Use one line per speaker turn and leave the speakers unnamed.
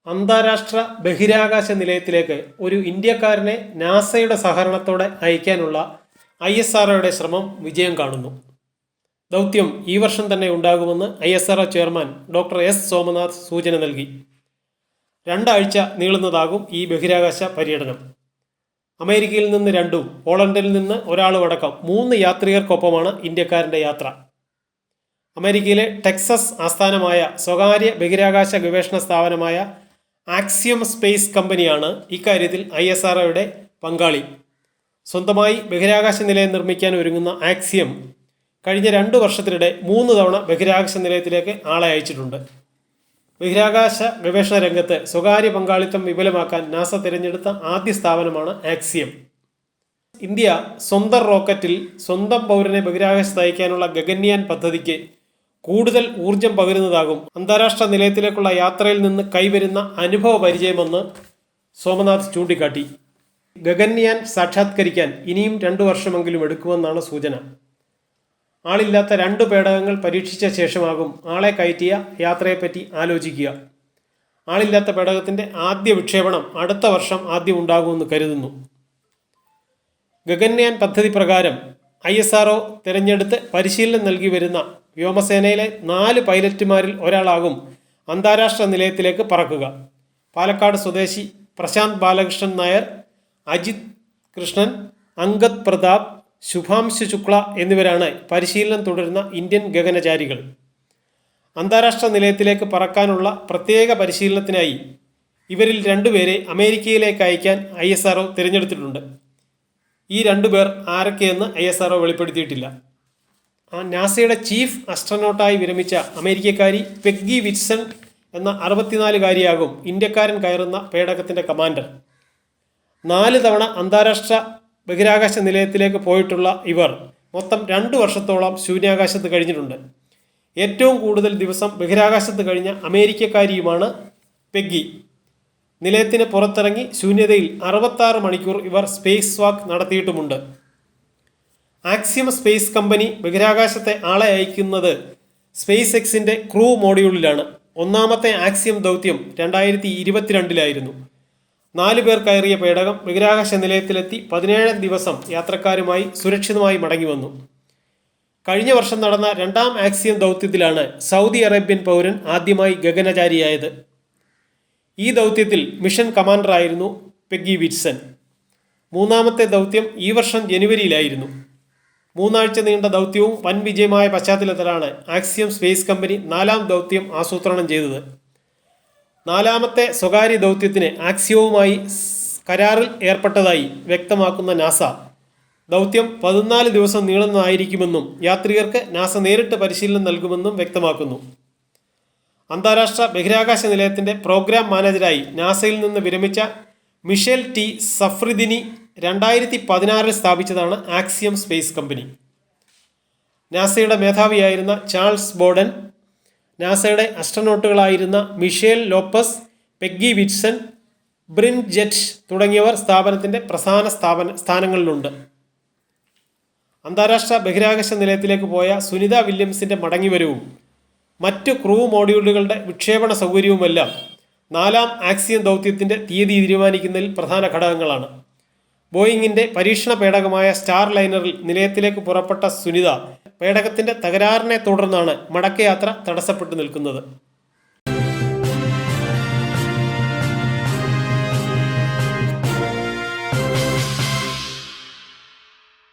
അന്താരാഷ്ട്ര ബഹിരാകാശ നിലയത്തിലേക്ക് ഒരു ഇന്ത്യക്കാരനെ നാസയുടെ സഹകരണത്തോടെ അയക്കാനുള്ള ISROയുടെ ശ്രമം വിജയം കാണുന്നു. ദൗത്യം ഈ വർഷം തന്നെ ഉണ്ടാകുമെന്ന് ISRO chairman doctor S. Somanath സൂചന നൽകി. 2 ആഴ്ച നീളുന്നതാകും ഈ ബഹിരാകാശ പര്യടനം. അമേരിക്കയിൽ നിന്ന് 2, പോളണ്ടിൽ നിന്ന് ഒരാളുമടക്കം 3 യാത്രികർക്കൊപ്പമാണ് ഇന്ത്യക്കാരൻ്റെ യാത്ര. അമേരിക്കയിലെ ടെക്സസ് ആസ്ഥാനമായ സ്വകാര്യ ബഹിരാകാശ ഗവേഷണ സ്ഥാപനമായ ആക്സിയം സ്പേസ് കമ്പനിയാണ് ഇക്കാര്യത്തിൽ ISROയുടെ പങ്കാളി. സ്വന്തമായി ബഹിരാകാശ നിലയം നിർമ്മിക്കാൻ ഒരുങ്ങുന്ന ആക്സിയം കഴിഞ്ഞ 2 വർഷത്തിനിടെ 3 തവണ ബഹിരാകാശ നിലയത്തിലേക്ക് ആളെ അയച്ചിട്ടുണ്ട്. ബഹിരാകാശ ഗവേഷണ രംഗത്ത് സ്വകാര്യ പങ്കാളിത്തം വിപുലമാക്കാൻ നാസ തിരഞ്ഞെടുത്ത ആദ്യ സ്ഥാപനമാണ് ആക്സിയം. ഇന്ത്യ സ്വന്തം റോക്കറ്റിൽ സ്വന്തം പൗരനെ ബഹിരാകാശത്ത് അയക്കാനുള്ള ഗഗൻയാൻ പദ്ധതിക്ക് കൂടുതൽ ഊർജം പകരുന്നതാകും അന്താരാഷ്ട്ര നിലയത്തിലേക്കുള്ള യാത്രയിൽ നിന്ന് കൈവരുന്ന അനുഭവ പരിചയമെന്ന് സോമനാഥ് ചൂണ്ടിക്കാട്ടി. ഗഗൻയാൻ സാക്ഷാത്കരിക്കാൻ ഇനിയും 2 വർഷമെങ്കിലും എടുക്കുമെന്നാണ് സൂചന. ആളില്ലാത്ത 2 പേടകങ്ങൾ പരീക്ഷിച്ച ശേഷമാകും ആളെ കയറ്റിയ യാത്രയെപ്പറ്റി ആലോചിക്കുക. ആളില്ലാത്ത പേടകത്തിൻ്റെ ആദ്യ വിക്ഷേപണം അടുത്ത വർഷം ആദ്യം ഉണ്ടാകുമെന്ന് കരുതുന്നു. ഗഗൻയാൻ പദ്ധതി പ്രകാരം ISRO തിരഞ്ഞെടുത്ത് പരിശീലനം നൽകി വരുന്ന വ്യോമസേനയിലെ 4 പൈലറ്റുമാരിൽ ഒരാളാകും അന്താരാഷ്ട്ര നിലയത്തിലേക്ക് പറക്കുക. പാലക്കാട് സ്വദേശി പ്രശാന്ത് ബാലകൃഷ്ണൻ നായർ, അജിത് കൃഷ്ണൻ, അങ്കദ് പ്രതാപ്, ശുഭാംശു ശുക്ല എന്നിവരാണ് പരിശീലനം തുടരുന്ന ഇന്ത്യൻ ഗഗനചാരികൾ. അന്താരാഷ്ട്ര നിലയത്തിലേക്ക് പറക്കാനുള്ള പ്രത്യേക പരിശീലനത്തിനായി ഇവരിൽ 2 പേരെ അമേരിക്കയിലേക്ക് അയക്കാൻ ISRO തിരഞ്ഞെടുത്തിട്ടുണ്ട്. ഈ 2 പേർ ആരൊക്കെയെന്ന് ISRO വെളിപ്പെടുത്തിയിട്ടില്ല. നാസയുടെ ചീഫ് അസ്ട്രോനോട്ടായി വിരമിച്ച അമേരിക്കക്കാരി പെഗ്ഗി വിറ്റ്സൺ എന്ന 64-കാരിയാകും ഇന്ത്യക്കാരൻ കയറുന്ന പേടകത്തിൻ്റെ കമാൻഡർ. 4 തവണ അന്താരാഷ്ട്ര ബഹിരാകാശ നിലയത്തിലേക്ക് പോയിട്ടുള്ള ഇവർ മൊത്തം 2 വർഷത്തോളം ശൂന്യാകാശത്ത് കഴിഞ്ഞിട്ടുണ്ട്. ഏറ്റവും കൂടുതൽ ദിവസം ബഹിരാകാശത്ത് കഴിഞ്ഞ അമേരിക്കക്കാരിയുമാണ് പെഗ്ഗി. നിലയത്തിന് പുറത്തിറങ്ങി ശൂന്യതയിൽ 66 മണിക്കൂർ ഇവർ സ്പേസ് വാക്ക് നടത്തിയിട്ടുമുണ്ട്. ആക്സിയം സ്പേസ് കമ്പനി ബഹിരാകാശത്തെ ആളെ അയക്കുന്നത് സ്പേസ് എക്സിൻ്റെ ക്രൂ മോഡ്യൂളിലാണ്. 1ാമത്തെ ആക്സിയം ദൗത്യം 2022-ലായിരുന്നു. 4 പേർ കയറിയ പേടകം ബഹിരാകാശ നിലയത്തിലെത്തി 17 ദിവസം യാത്രക്കാരുമായി സുരക്ഷിതമായി മടങ്ങി വന്നു. കഴിഞ്ഞ വർഷം നടന്ന 2ാം ആക്സിയം ദൗത്യത്തിലാണ് സൗദി അറേബ്യൻ പൗരൻ ആദ്യമായി ഗഗനചാരിയായത്. ഈ ദൗത്യത്തിൽ മിഷൻ കമാൻഡറായിരുന്നു പെഗ്ഗി വിറ്റ്സൺ. 3ാമത്തെ ദൗത്യം ഈ വർഷം ജനുവരിയിലായിരുന്നു. 3 ആഴ്ച നീണ്ട ദൗത്യവും വൻ വിജയമായ പശ്ചാത്തലത്തിലാണ് ആക്സിയം സ്പേസ് കമ്പനി 4ാം ദൗത്യം ആസൂത്രണം ചെയ്തത്. 4ാമത്തെ സ്വകാര്യ ദൗത്യത്തിന് ആക്സിയവുമായി കരാറിൽ ഏർപ്പെട്ടതായി വ്യക്തമാക്കുന്ന നാസ, ദൗത്യം 14 ദിവസം നീളുന്നതായിരിക്കുമെന്നും യാത്രികർക്ക് നാസ നേരിട്ട് പരിശീലനം നൽകുമെന്നും വ്യക്തമാക്കുന്നു. അന്താരാഷ്ട്ര ബഹിരാകാശ നിലയത്തിൻ്റെ പ്രോഗ്രാം മാനേജരായി നാസയിൽ നിന്ന് വിരമിച്ച മിഷേൽ ടി സഫ്രിദിനി 2016-ൽ സ്ഥാപിച്ചതാണ് ആക്സിയം സ്പേസ് കമ്പനി. നാസയുടെ മേധാവിയായിരുന്ന ചാൾസ് ബോർഡൻ, നാസയുടെ അസ്ട്രോനോട്ടുകളായിരുന്ന Michael Lopez, Peggy Whitson, Brent Jett തുടങ്ങിയവർ സ്ഥാപനത്തിൻ്റെ പ്രധാന സ്ഥാനങ്ങളിലുണ്ട്. അന്താരാഷ്ട്ര ബഹിരാകാശ നിലയത്തിലേക്ക് പോയ സുനിത വില്യംസിൻ്റെ മടങ്ങിവരവും മറ്റു ക്രൂ മോഡ്യൂളുകളുടെ വിക്ഷേപണ സൗകര്യവുമെല്ലാം 4ാം ആക്സിയം ദൗത്യത്തിൻ്റെ തീയതി തീരുമാനിക്കുന്നതിൽ പ്രധാന ഘടകങ്ങളാണ്. ബോയിങ്ങിൻ്റെ പരീക്ഷണ പേടകമായ സ്റ്റാർ ലൈനറിൽ നിലയത്തിലേക്ക് പുറപ്പെട്ട സുനിത പേടകത്തിൻ്റെ തകരാറിനെ തുടർന്നാണ് മടക്കയാത്ര തടസ്സപ്പെട്ടു നിൽക്കുന്നത്.